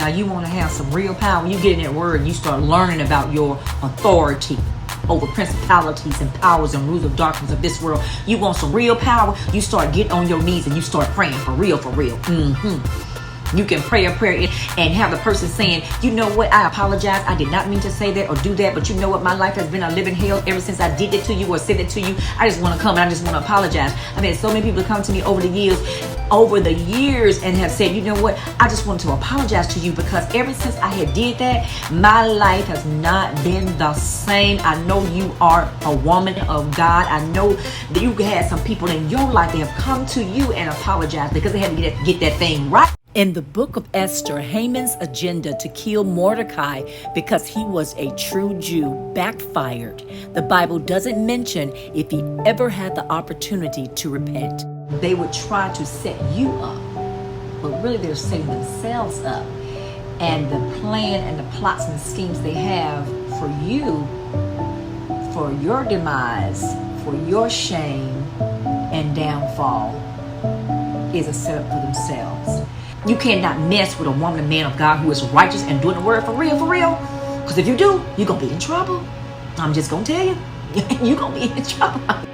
Now you want to have some real power. You get in that word and you start learning about your authority over principalities and powers and rulers of darkness of this world. You want some real power. You start getting on your knees and you start praying for real, for real. You can pray a prayer and have the person saying, you know what, I apologize. I did not mean to say that or do that. But you know what, my life has been a living hell ever since I did it to you or said it to you. I just want to come and I just want to apologize. I've had so many people come to me over the years and have said, you know what, I just wanted to apologize to you because ever since I had did that, my life has not been the same. I know you are a woman of God. I know that you had some people in your life that have come to you and apologized because they had to get that thing right. In the book of Esther, Haman's agenda to kill Mordecai because he was a true Jew backfired. The Bible doesn't mention if he ever had the opportunity to repent. They would try to set you up, but really they're setting themselves up. And the plan and the plots and the schemes they have for you, for your demise, for your shame and downfall, is a setup for themselves. You cannot mess with a woman and man of God who is righteous and doing the word for real, for real. Because if you do, you're going to be in trouble. I'm just going to tell you, you're going to be in trouble.